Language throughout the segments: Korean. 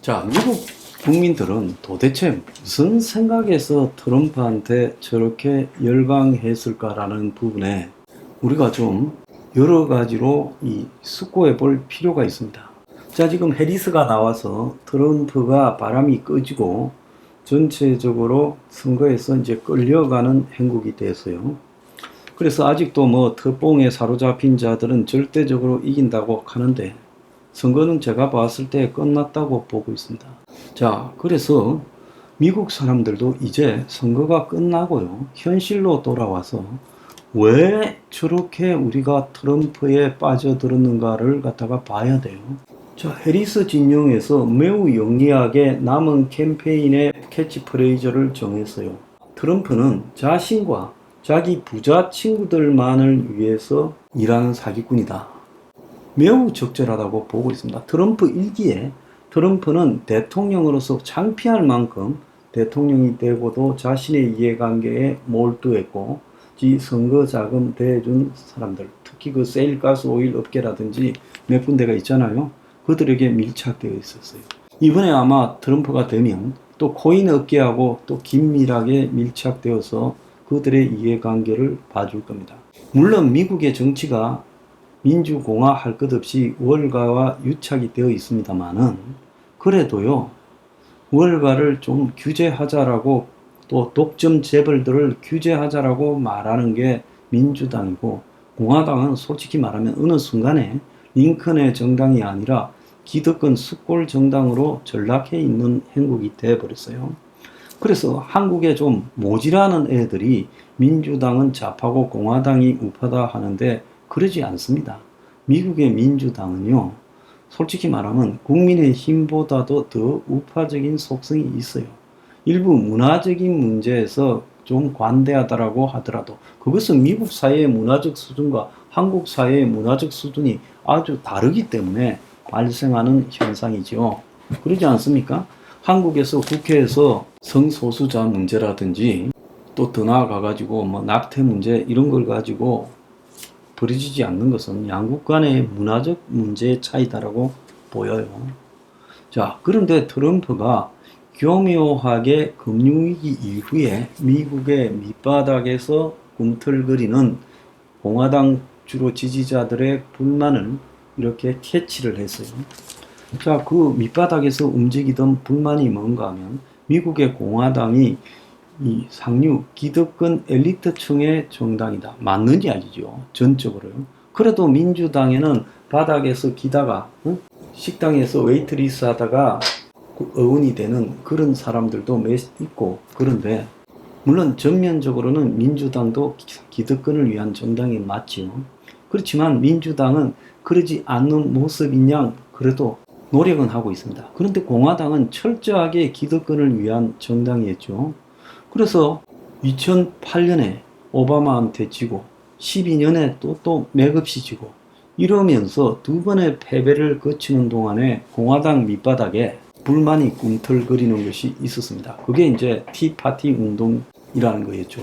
자, 미국 국민들은 도대체 무슨 생각에서 트럼프한테 저렇게 열광했을까라는 부분에 우리가 좀 여러 가지로 숙고해 볼 필요가 있습니다. 자, 지금 해리스가 나와서 트럼프가 바람이 꺼지고 전체적으로 선거에서 이제 끌려가는 행국이 됐어요. 그래서 아직도 뭐 특봉에 사로잡힌 자들은 절대적으로 이긴다고 하는데 선거는 제가 봤을 때 끝났다고 보고 있습니다. 자, 그래서 미국 사람들도 이제 선거가 끝나고요, 현실로 돌아와서 왜 저렇게 우리가 트럼프에 빠져들었는가를 갖다가 봐야 돼요. 자, 해리스 진영에서 매우 영리하게 남은 캠페인의 캐치프레이즈를 정했어요. 트럼프는 자신과 자기 부자 친구들만을 위해서 일하는 사기꾼이다. 매우 적절하다고 보고 있습니다. 트럼프 일기에 트럼프는 대통령으로서 창피할 만큼 대통령이 되고도 자신의 이해관계에 몰두했고 선거 자금 대준 사람들, 특히 그 세일가스 오일 업계라든지 몇 군데가 있잖아요. 그들에게 밀착되어 있었어요. 이번에 아마 트럼프가 되면 또 코인 업계하고 또 긴밀하게 밀착되어서 그들의 이해관계를 봐줄 겁니다. 물론 미국의 정치가 민주공화 할 것 없이 월가와 유착이 되어 있습니다만은 그래도요, 월가를 좀 규제하자라고 또 독점 재벌들을 규제하자라고 말하는 게 민주당이고, 공화당은 솔직히 말하면 어느 순간에 링컨의 정당이 아니라 기득권 숫골 정당으로 전락해 있는 행국이 되어버렸어요. 그래서 한국에 좀 모질하는 애들이 민주당은 좌파고 공화당이 우파다 하는데 그러지 않습니다. 미국의 민주당은요, 솔직히 말하면 국민의힘보다도 더 우파적인 속성이 있어요. 일부 문화적인 문제에서 좀 관대하다라고 하더라도 그것은 미국 사회의 문화적 수준과 한국 사회의 문화적 수준이 아주 다르기 때문에 발생하는 현상이죠. 그러지 않습니까? 한국에서 국회에서 성소수자 문제라든지 또 더 나아가가지고 뭐 낙태 문제 이런 걸 가지고 벌어지지 않는 것은 양국 간의 문화적 문제의 차이다라고 보여요. 자, 그런데 트럼프가 교묘하게 금융위기 이후에 미국의 밑바닥에서 꿈틀거리는 공화당 주로 지지자들의 불만을 이렇게 캐치를 했어요. 자, 그 밑바닥에서 움직이던 불만이 뭔가 하면 미국의 공화당이 이 상류 기득권 엘리트층의 정당이다. 맞는 이야기죠. 전적으로요. 그래도 민주당에는 바닥에서 기다가 식당에서 웨이트리스 하다가 어운이 되는 그런 사람들도 몇 있고, 그런데 물론 전면적으로는 민주당도 기득권을 위한 정당이 맞지요. 그렇지만 민주당은 그러지 않는 모습인 양 그래도 노력은 하고 있습니다. 그런데 공화당은 철저하게 기득권을 위한 정당이었죠. 그래서 2008년에 오바마한테 지고 12년에 또 맥없이 지고 이러면서 두 번의 패배를 거치는 동안에 공화당 밑바닥에 불만이 꿈틀거리는 것이 있었습니다. 그게 이제 티파티 운동이라는 거였죠.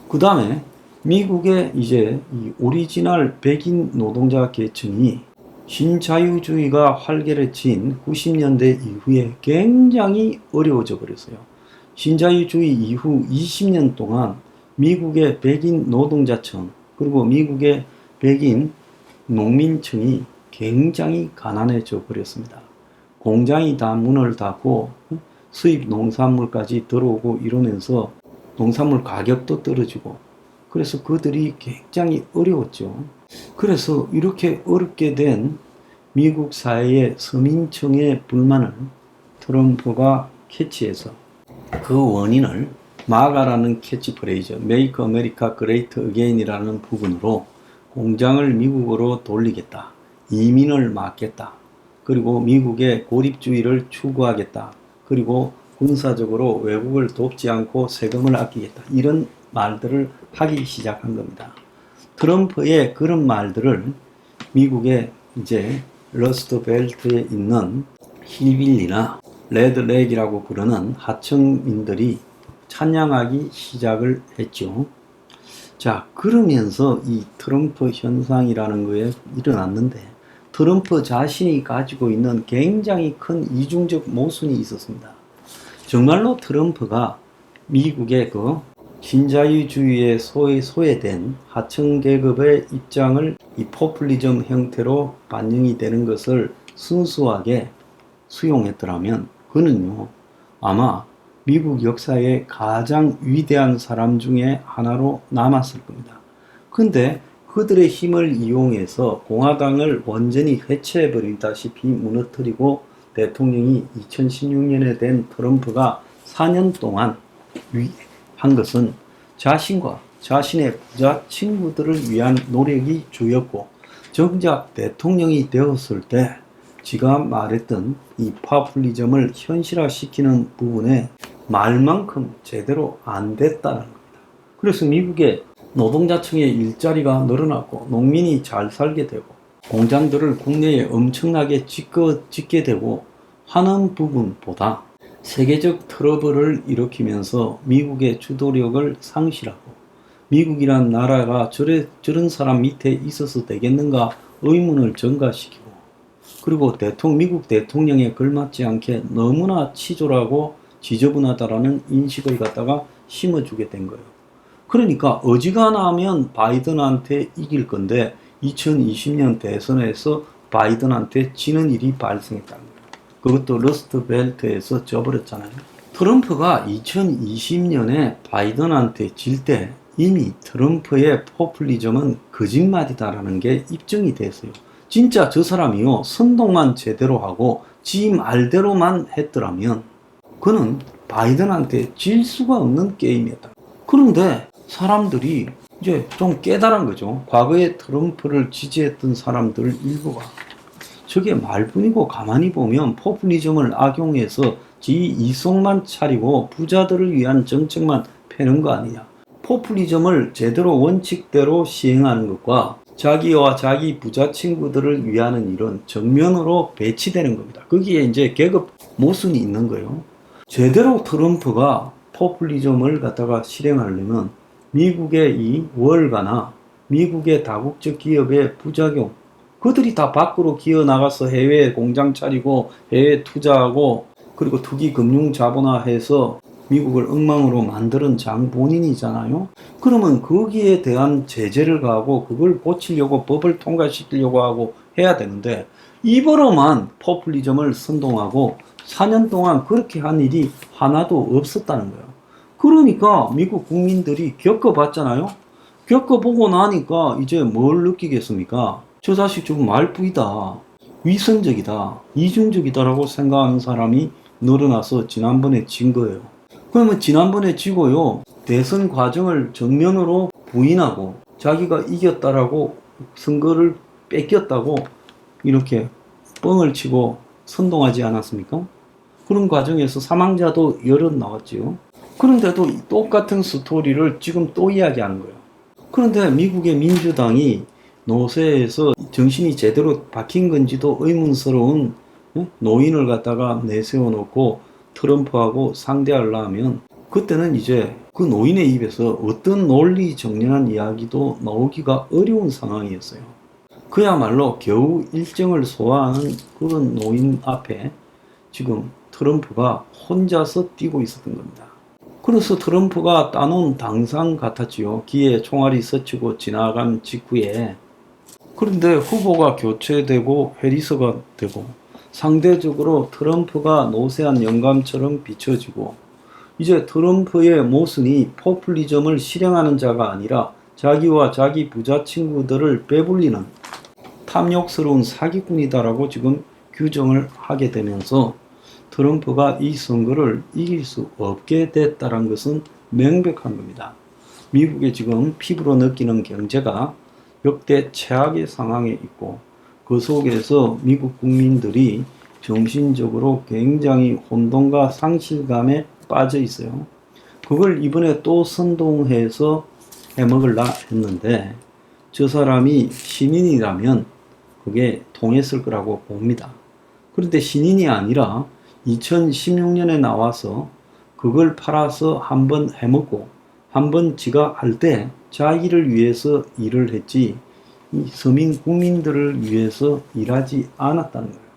그 다음에 미국의 이제 이 오리지널 백인 노동자 계층이 신자유주의가 활개를 친 90년대 이후에 굉장히 어려워져 버렸어요. 신자유주의 이후 20년 동안 미국의 백인 노동자층 그리고 미국의 백인 농민층이 굉장히 가난해져 버렸습니다. 공장이 다 문을 닫고 수입 농산물까지 들어오고 이러면서 농산물 가격도 떨어지고, 그래서 그들이 굉장히 어려웠죠. 그래서 이렇게 어렵게 된 미국 사회의 서민층의 불만을 트럼프가 캐치해서 그 원인을 마가라는 캐치프레이즈, Make America Great Again이라는 부분으로 공장을 미국으로 돌리겠다, 이민을 막겠다, 그리고 미국의 고립주의를 추구하겠다, 그리고 군사적으로 외국을 돕지 않고 세금을 아끼겠다, 이런 말들을 하기 시작한 겁니다. 트럼프의 그런 말들을 미국의 이제 러스트벨트에 있는 힐빌리나 레드렉이라고 부르는 하층민들이 찬양하기 시작을 했죠. 자, 그러면서 이 트럼프 현상이라는 거에 일어났는데, 트럼프 자신이 가지고 있는 굉장히 큰 이중적 모순이 있었습니다. 정말로 트럼프가 미국의 그 신자유주의에 소외된 하층 계급의 입장을 이 포퓰리즘 형태로 반영이 되는 것을 순수하게 수용했더라면 그는요 아마 미국 역사의 가장 위대한 사람 중에 하나로 남았을 겁니다. 근데 그들의 힘을 이용해서 공화당을 완전히 해체해버리다시피 무너뜨리고 대통령이 2016년에 된 트럼프가 4년 동안 한 것은 자신과 자신의 부자 친구들을 위한 노력이 주였고, 정작 대통령이 되었을 때 지가 말했던 이 파퓰리즘을 현실화시키는 부분에 말만큼 제대로 안 됐다는 겁니다. 그래서 미국의 노동자층의 일자리가 늘어났고 농민이 잘 살게 되고 공장들을 국내에 엄청나게 짓게 되고 하는 부분보다 세계적 트러블을 일으키면서 미국의 주도력을 상실하고 미국이란 나라가 저런 사람 밑에 있어서 되겠는가 의문을 증가시키고, 그리고 미국 대통령에 걸맞지 않게 너무나 치졸하고 지저분하다라는 인식을 갖다가 심어주게 된 거예요. 그러니까 어지간하면 바이든한테 이길 건데 2020년 대선에서 바이든한테 지는 일이 발생했다는 거예요. 그것도 러스트 벨트에서 져버렸잖아요. 트럼프가 2020년에 바이든한테 질 때 이미 트럼프의 포퓰리즘은 거짓말이다라는 게 입증이 됐어요. 진짜 저 사람이요 선동만 제대로 하고 지 말대로만 했더라면 그는 바이든한테 질 수가 없는 게임이었다. 그런데 사람들이 이제 좀 깨달은 거죠. 과거에 트럼프를 지지했던 사람들 일부가 저게 말뿐이고 가만히 보면 포퓰리즘을 악용해서 지 이속만 차리고 부자들을 위한 정책만 펴는 거 아니냐. 포퓰리즘을 제대로 원칙대로 시행하는 것과 자기와 자기 부자 친구들을 위하는 일은 정면으로 배치되는 겁니다. 거기에 이제 계급 모순이 있는 거예요. 제대로 트럼프가 포퓰리즘을 갖다가 실행하려면 미국의 이 월가나 미국의 다국적 기업의 부작용, 그들이 다 밖으로 기어 나가서 해외에 공장 차리고 해외 투자하고 그리고 투기 금융 자본화해서 미국을 엉망으로 만드는 장본인이잖아요. 그러면 거기에 대한 제재를 가하고 그걸 고치려고 법을 통과시키려고 하고 해야 되는데 입으로만 포퓰리즘을 선동하고 4년 동안 그렇게 한 일이 하나도 없었다는 거예요. 그러니까 미국 국민들이 겪어봤잖아요. 겪어보고 나니까 이제 뭘 느끼겠습니까? 저 자식 좀 말뿌이다, 위선적이다, 이중적이다라고 생각하는 사람이 늘어나서 지난번에 진 거예요. 그러면 지난번에 지고요 대선 과정을 정면으로 부인하고 자기가 이겼다라고 선거를 뺏겼다고 이렇게 뻥을 치고 선동하지 않았습니까? 그런 과정에서 사망자도 여럿 나왔지요. 그런데도 똑같은 스토리를 지금 또 이야기하는 거예요. 그런데 미국의 민주당이 노세에서 정신이 제대로 박힌 건지도 의문스러운 노인을 갖다가 내세워 놓고 트럼프하고 상대하려면 그때는 이제 그 노인의 입에서 어떤 논리 정연한 이야기도 나오기가 어려운 상황이었어요. 그야말로 겨우 일정을 소화하는 그런 노인 앞에 지금 트럼프가 혼자서 뛰고 있었던 겁니다. 그래서 트럼프가 따놓은 당상 같았지요. 기에 총알이 스치고 지나간 직후에. 그런데 후보가 교체되고 해리스가 되고 상대적으로 트럼프가 노세한 영감처럼 비춰지고 이제 트럼프의 모순이 포퓰리즘을 실행하는 자가 아니라 자기와 자기 부자 친구들을 빼불리는 탐욕스러운 사기꾼이다라고 지금 규정을 하게 되면서 트럼프가 이 선거를 이길 수 없게 됐다는 것은 명백한 겁니다. 미국의 지금 피부로 느끼는 경제가 역대 최악의 상황에 있고 그 속에서 미국 국민들이 정신적으로 굉장히 혼돈과 상실감에 빠져 있어요. 그걸 이번에 또 선동해서 해먹으려 했는데 저 사람이 신인이라면 그게 통했을 거라고 봅니다. 그런데 신인이 아니라 2016년에 나와서 그걸 팔아서 한번 해먹고 한번 지가 할 때 자기를 위해서 일을 했지 이 서민 국민들을 위해서 일하지 않았다는 거예요.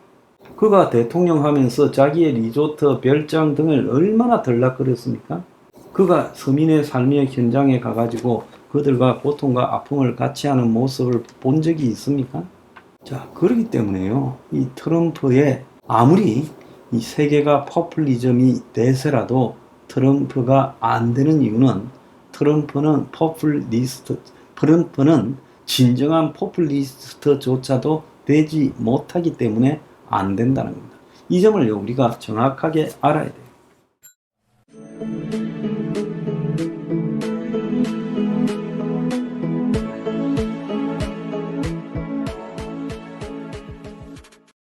그가 대통령 하면서 자기의 리조트, 별장 등을 얼마나 들락거렸습니까? 그가 서민의 삶의 현장에 가가지고 그들과 고통과 아픔을 같이 하는 모습을 본 적이 있습니까? 자, 그렇기 때문에요. 이 트럼프의 아무리 이 세계가 포퓰리즘이 대세라도 트럼프가 안 되는 이유는 트럼프는 진정한 포퓰리스트조차도 되지 못하기 때문에 안 된다는 겁니다. 이 점을 우리가 정확하게 알아야 돼요.